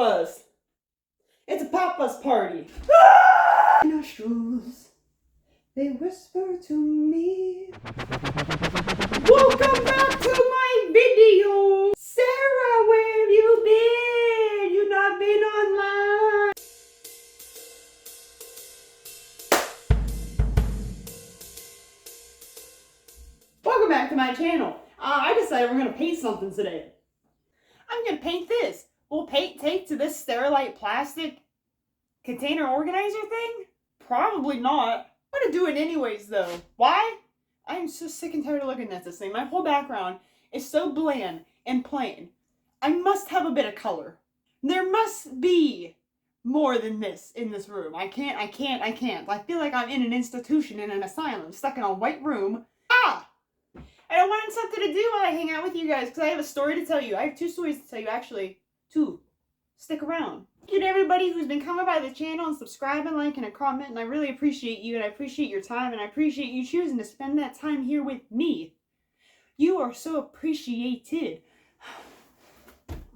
Papa's. It's a Papa's party. Nostrils, they whisper to me. Welcome back to my video. Sarah, where have you been? You not been online. Welcome back to my channel. I decided we're gonna paint something today. I'm gonna paint this. Will paint take to this sterilite plastic container organizer thing? Probably not. I'm gonna do it anyways though. Why? I'm so sick and tired of looking at this thing. My whole background is so bland and plain. I must have a bit of color. There must be more than this in this room. I can't. I feel like I'm in an institution, in an asylum, stuck in a white room. I wanted something to do while I hang out with you guys because I have a story to tell you. I have 2 stories to tell you, actually. 2. Stick around. Thank you to everybody who's been coming by the channel and subscribing, liking, and commenting. I really appreciate you, and I appreciate your time, and I appreciate you choosing to spend that time here with me. You are so appreciated.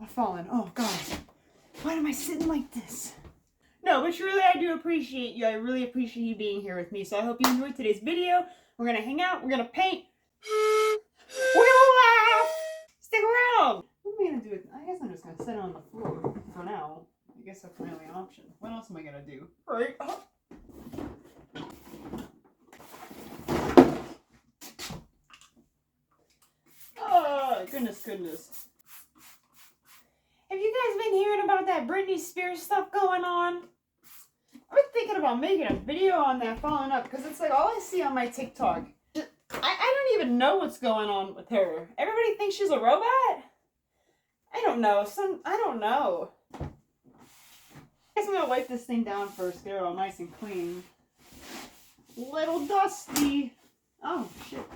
I've fallen. Oh, God. Why am I sitting like this? No, but truly, I do appreciate you. I really appreciate you being here with me. So I hope you enjoyed today's video. We're going to hang out. We're going to paint. We're gonna laugh! Stick around! What am I gonna do? I guess I'm just gonna sit on the floor for now. I guess that's my only option. What else am I gonna do? Right? Oh, goodness. Have you guys been hearing about that Britney Spears stuff going on? I've been thinking about making a video on that following up because it's like all I see on my TikTok. I don't even know what's going on with her. Everybody thinks she's a robot? I don't know. I don't know. I guess I'm gonna wipe this thing down first, get it all nice and clean. Little dusty. Oh, shit.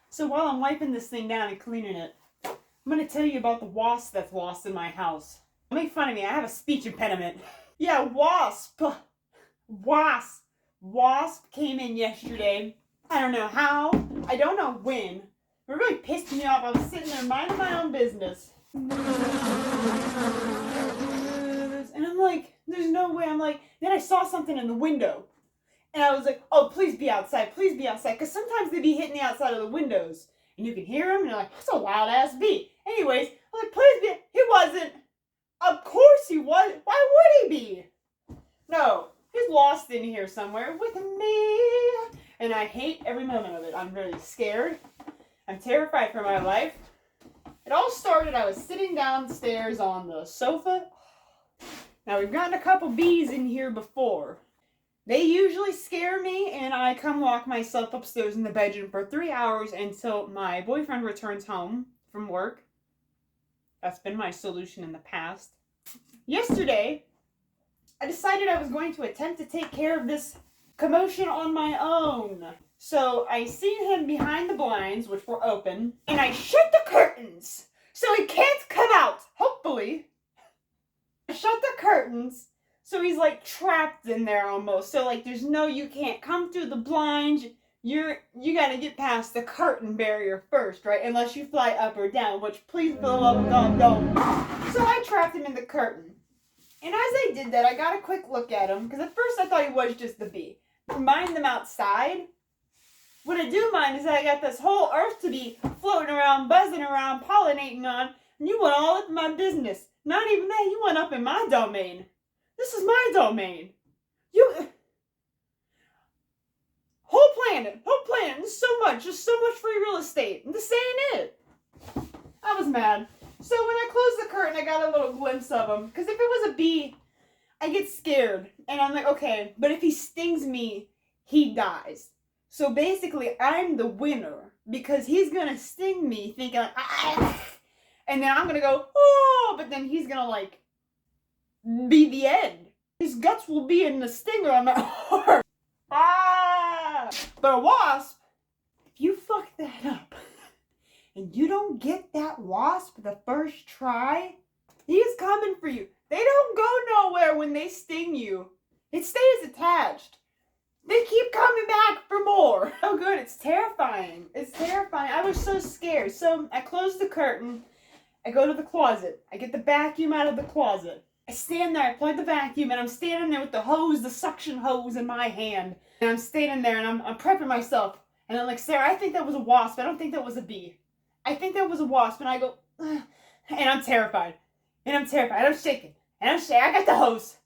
So while I'm wiping this thing down and cleaning it, I'm gonna tell you about the wasp that's lost in my house. Don't make fun of me, I have a speech impediment. Yeah, wasp. Wasp came in yesterday. I don't know how. I don't know when. It really pissed me off. I was sitting there minding my own business. And I'm like, there's no way. I'm like, then I saw something in the window. And I was like, oh, please be outside. Please be outside. Because sometimes they be hitting the outside of the windows. And you can hear them. And you're like, that's a wild ass bee. Anyways, I'm like, please be. He wasn't. Of course he was. Why would he be? No. He's lost in here somewhere with me. And I hate every moment of it. I'm really scared. I'm terrified for my life. It all started, I was sitting downstairs on the sofa. Now, we've gotten a couple bees in here before. They usually scare me, and I come lock myself upstairs in the bedroom for 3 hours until my boyfriend returns home from work. That's been my solution in the past. Yesterday, I decided I was going to attempt to take care of this commotion on my own. So I seen him behind the blinds, which were open, and I shut the curtains so he can't come out, hopefully. I shut the curtains so he's like trapped in there almost. So like there's no, you can't come through the blinds. You gotta get past the curtain barrier first, right? Unless you fly up or down, which please for the love of God don't. So I trapped him in the curtain. And as I did that, I got a quick look at him, because at first I thought he was just the bee. Mind them outside. What I do mind is that I got this whole earth to be floating around, buzzing around, pollinating on, and you went all up in my business. Not even that, you went up in my domain. This is my domain. Whole planet, there's so much, just so much free real estate. And this ain't it. I was mad. So when I closed the curtain, I got a little glimpse of him. Because if it was a bee, I get scared. And I'm like, okay, but if he stings me, he dies. So basically, I'm the winner. Because he's going to sting me thinking, like, ah! And then I'm going to go, oh! But then he's going to, like, be the end. His guts will be in the stinger on my arm. Ah! But a wasp, if you fuck that up, and you don't get that wasp the first try, he's coming for you. They don't go nowhere when they sting you. It stays attached. They keep coming back for more. Oh good, it's terrifying. It's terrifying. I was so scared. So I closed the curtain I go to the closet. I get the vacuum out of the closet. I stand there, I plug the vacuum, and I'm standing there with the hose, the suction hose in my hand. And I'm standing there, and I'm prepping myself. And I'm like, Sarah, I think that was a wasp. I don't think that was a bee. I think that was a wasp. And I go, ugh. And I'm terrified. And I'm shaking. And I'm shaking. I got the hose.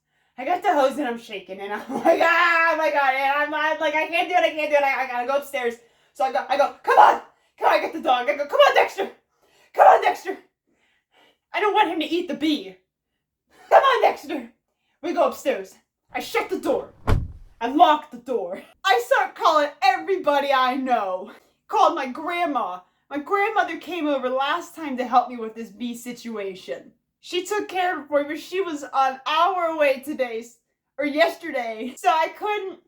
And I'm shaking. And I'm like, ah, my God. And I'm like, I can't do it. I gotta go upstairs. So I go, come on. I get the dog. I go, come on, Dexter. I don't want him to eat the bee. Come on, Dexter. We go upstairs. I shut the door. I lock the door. I start calling everybody I know. Called my grandma. My grandmother came over last time to help me with this bee situation. She took care of it for me, but she was an hour away yesterday. So I couldn't.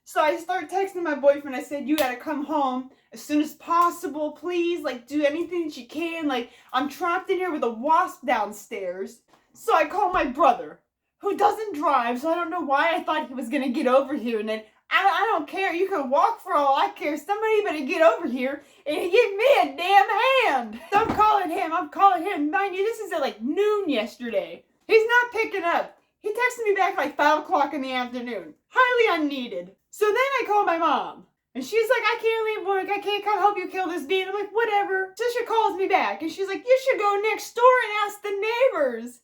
So I started texting my boyfriend. I said, you gotta come home as soon as possible, please. Like, do anything that you can. Like, I'm trapped in here with a wasp downstairs. So I called my brother, who doesn't drive, so I don't know why I thought he was gonna get over here. And then, I don't care, you can walk for all I care. Somebody better get over here and give me a damn hand. So I'm calling him. Mind you, this is at like noon yesterday. He's not picking up. He texted me back like 5 o'clock in the afternoon. Highly unneeded. So then I call my mom. And she's like, I can't leave work. I can't come help you kill this bee. And I'm like, whatever. Sister calls me back. And she's like, you should go next door and ask the neighbors.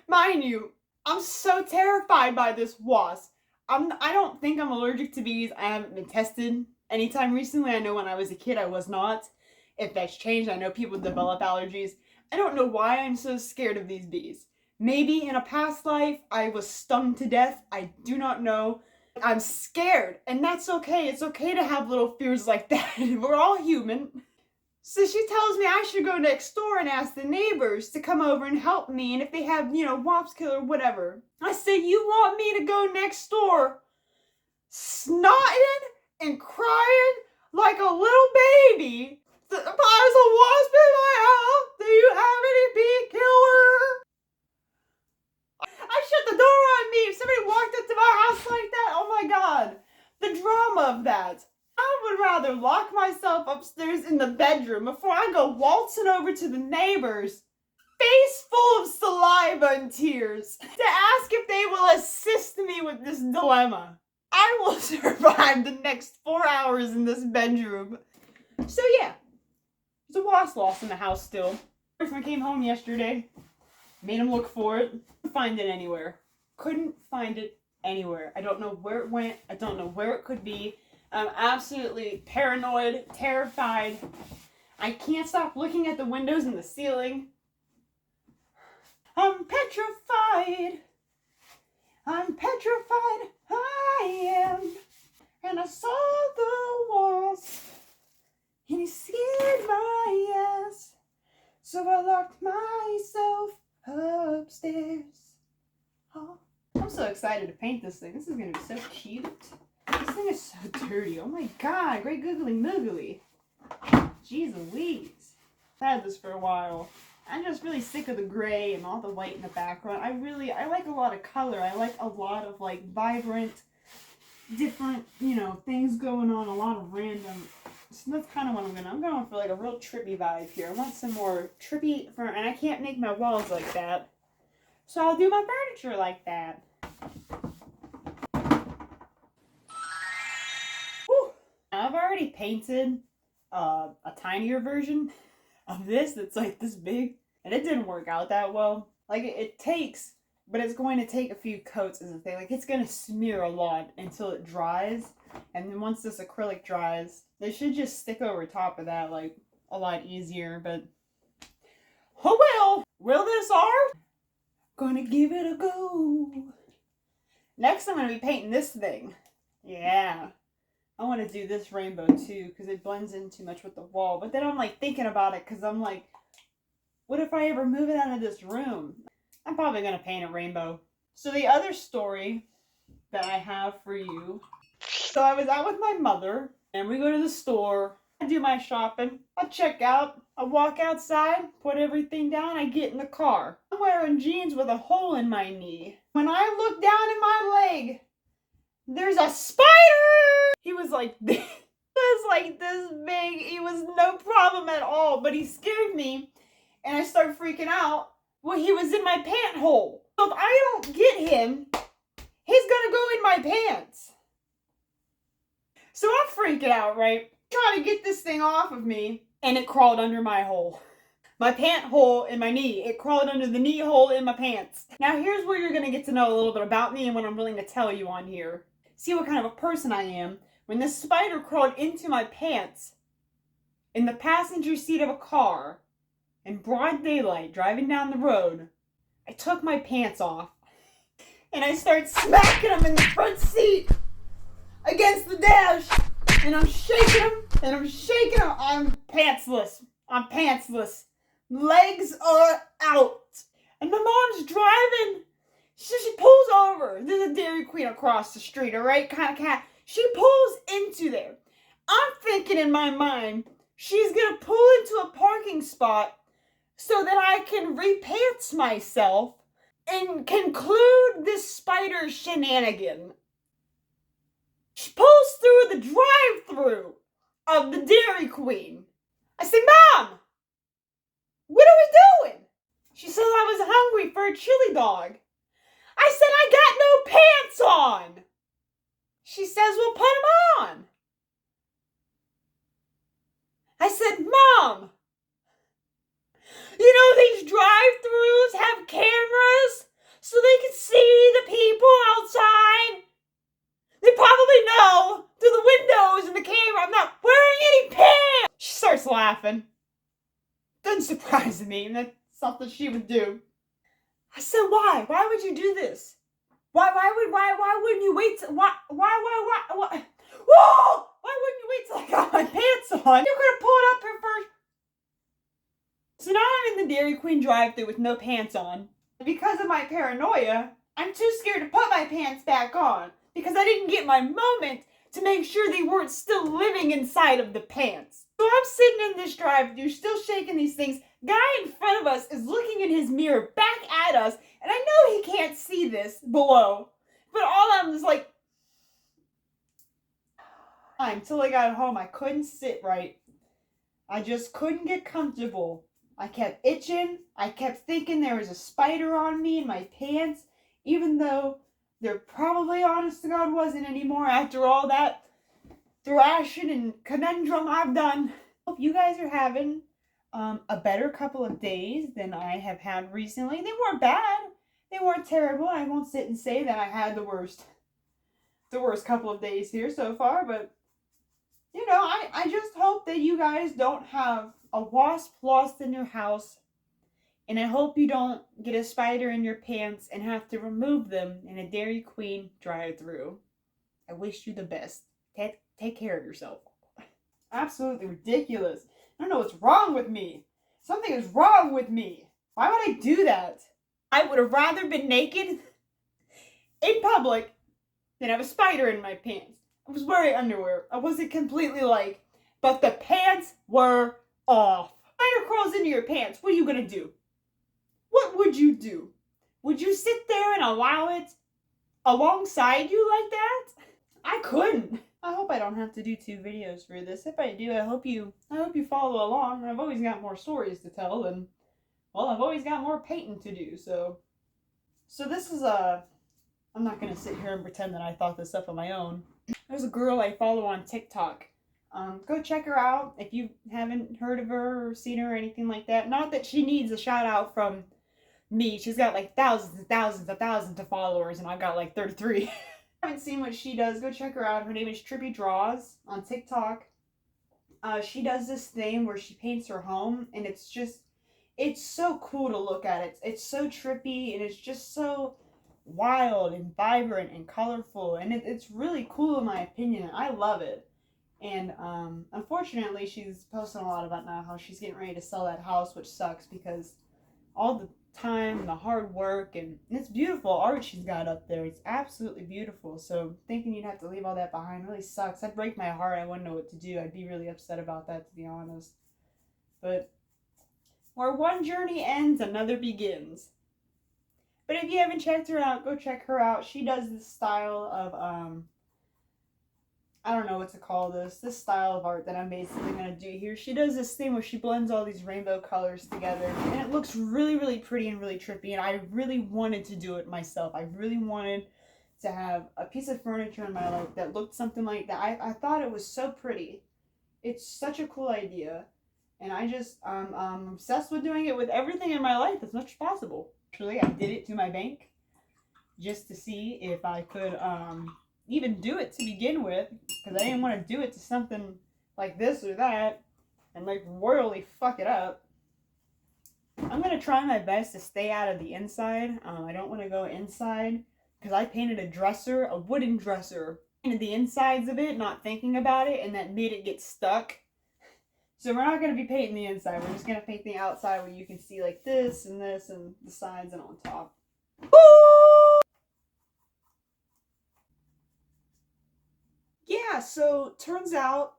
Mind you, I'm so terrified by this wasp. I don't think I'm allergic to bees. I haven't been tested anytime recently. I know when I was a kid I was not. If that's changed, I know people develop allergies. I don't know why I'm so scared of these bees. Maybe in a past life I was stung to death. I do not know. I'm scared, and that's okay. It's okay to have little fears like that. We're all human. So she tells me I should go next door and ask the neighbors to come over and help me, and if they have, wasp killer or whatever. I said, you want me to go next door snotting and crying like a little baby? There's a wasp in my house. Do you have any bee killer? I shut the door on me. If somebody walked up to my house like that, oh my God, the drama of that. I would rather lock myself upstairs in the bedroom before I go waltzing over to the neighbors, face full of saliva and tears, to ask if they will assist me with this dilemma. I will survive the next 4 hours in this bedroom. So yeah, there's a wasp lost in the house still. I came home yesterday, made him look for it. Couldn't find it anywhere. I don't know where it went. I don't know where it could be. I'm absolutely paranoid, terrified. I can't stop looking at the windows and the ceiling. I'm petrified. I am. And I saw the wasp, and he scared my ass. So I locked myself upstairs. Oh, I'm so excited to paint this thing. This is going to be so cute. This thing is so dirty. Oh my God, great googly moogly. Jeez Louise. I've had this for a while. I'm just really sick of the gray and all the white in the background. I like a lot of color. I like a lot of like vibrant, different, things going on, a lot of random. So that's kind of what I'm going for like a real trippy vibe here. I want some more trippy, and I can't make my walls like that. So I'll do my furniture like that. Whew. I've already painted a tinier version of this that's like this big, and it didn't work out that well. Like it takes, but it's going to take a few coats as a thing. Like it's going to smear a lot until it dries, and then once this acrylic dries, they should just stick over top of that like a lot easier. But oh well, will this art? Gonna give it a go. Next I'm gonna be painting this thing. Yeah. I want to do this rainbow too because it blends in too much with the wall. But then I'm like thinking about it because I'm like, what if I ever move it out of this room? I'm probably going to paint a rainbow. So the other story that I have for you. So I was out with my mother and we go to the store. I do my shopping. I check out. I walk outside, put everything down. I get in the car. I'm wearing jeans with a hole in my knee. When I look down at my leg, there's a spider! He was like this. He was like this big. He was no problem at all, but he scared behind me, and I start freaking out. Well, he was in my pant hole. So if I don't get him, he's gonna go in my pants. So I'm freaking out, right? Trying to get this thing off of me, and it crawled under my hole. My pant hole in my knee. It crawled under the knee hole in my pants. Now here's where you're gonna get to know a little bit about me and what I'm willing to tell you on here. See what kind of a person I am. When this spider crawled into my pants, in the passenger seat of a car, in broad daylight, driving down the road, I took my pants off, and I started smacking them in the front seat against the dash, and I'm shaking them, and I'm shaking them. I'm pantsless. I'm pantsless. Legs are out. And my mom's driving. She pulls over. There's a Dairy Queen across the street, all right? Kind of cat. She pulls into there. I'm thinking in my mind, she's going to pull into a parking spot so that I can repants myself and conclude this spider shenanigan. She pulls through the drive-thru of the Dairy Queen. I said, Mom, what are we doing? She said I was hungry for a chili dog. I said, I got no pants on. She says, well, put them on. I said, Mom, you know these drive-thrus have cameras so they can see the people outside? They probably know through the windows and the camera I'm not wearing any pants. She starts laughing. Doesn't surprise me. That's something she would do. I said, why? Why would you do this? Why wouldn't you wait till, why? Whoa! Why wouldn't you wait till I got my pants on? You could have pulled up her first. So now I'm in the Dairy Queen drive-thru with no pants on. Because of my paranoia, I'm too scared to put my pants back on because I didn't get my moment to make sure they weren't still living inside of the pants. So I'm sitting in this drive-thru, still shaking these things. Guy in front of us is looking in his mirror back at us, and I know he can't see this below, but all I'm just like, until I got home, I couldn't sit right. I just couldn't get comfortable. I kept itching. I kept thinking there was a spider on me in my pants, even though there probably, honest to God, wasn't anymore after all that thrashing and conundrum I've done. Hope you guys are having a better couple of days than I have had recently. They weren't bad. They weren't terrible. I won't sit and say that I had the worst couple of days here so far, but you know, I just hope that you guys don't have a wasp lost in your house, and I hope you don't get a spider in your pants and have to remove them in a Dairy Queen drive-thru. I wish you the best. Take care of yourself. Absolutely ridiculous. I don't know what's wrong with me. Something is wrong with me. Why would I do that? I would have rather been naked in public than have a spider in my pants. I was wearing underwear. I wasn't completely like, but the pants were off. Spider crawls into your pants. What are you going to do? What would you do? Would you sit there and allow it alongside you like that? I couldn't. I hope I don't have to do 2 videos for this. If I do, I hope you follow along. I've always got more stories to tell, and well, I've always got more painting to do. So this is I'm not gonna sit here and pretend that I thought this up on my own. There's a girl I follow on TikTok. Go check her out if you haven't heard of her or seen her or anything like that. Not that she needs a shout out from me. She's got like thousands and thousands and thousands of followers, and I've got like 33. Haven't seen what she does, go check her out. Her name is Trippy Draws on TikTok. She does this thing where she paints her home, and it's so cool to look at. It's so trippy, and it's just so wild and vibrant and colorful, and it's really cool in my opinion. I love it. And unfortunately, she's posting a lot about now how she's getting ready to sell that house, which sucks because all the time and the hard work, and it's beautiful art she's got up there. It's absolutely beautiful. So thinking you'd have to leave all that behind really sucks. That'd break my heart. I wouldn't know what to do. I'd be really upset about that, to be honest. But where one journey ends, another begins. But if you haven't checked her out, go check her out. She does this style of I don't know what to call this style of art that I'm basically going to do here. She does this thing where she blends all these rainbow colors together, and it looks really, really pretty and really trippy, and I really wanted to do it myself. I really wanted to have a piece of furniture in my life that looked something like that. I thought it was so pretty. It's such a cool idea, and I'm obsessed with doing it with everything in my life as much as possible. Actually, I did it to my bank just to see if I could even do it to begin with, because I didn't want to do it to something like this or that and like royally fuck it up. I'm going to try my best to stay out of the inside. I don't want to go inside because I painted a dresser, a wooden dresser. Painted the insides of it, not thinking about it, and that made it get stuck. So we're not going to be painting the inside. We're just going to paint the outside where you can see like this and the sides and on top. Woo! Yeah, so turns out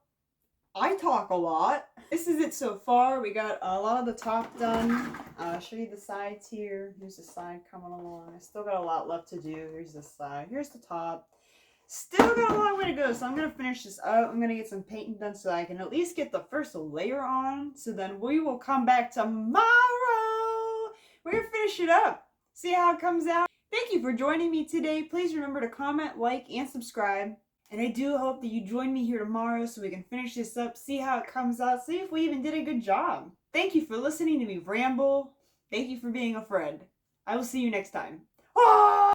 I talk a lot. This is it so far. We got a lot of the top done. I'll show you the sides here. Here's the side coming along. I still got a lot left to do. Here's the side. Here's the top. Still got a long way to go, so I'm going to finish this up. I'm going to get some painting done so I can at least get the first layer on. So then we will come back tomorrow. We're going to finish it up. See how it comes out. Thank you for joining me today. Please remember to comment, like, and subscribe. And I do hope that you join me here tomorrow so we can finish this up, see how it comes out, see if we even did a good job. Thank you for listening to me ramble. Thank you for being a friend. I will see you next time. Ah!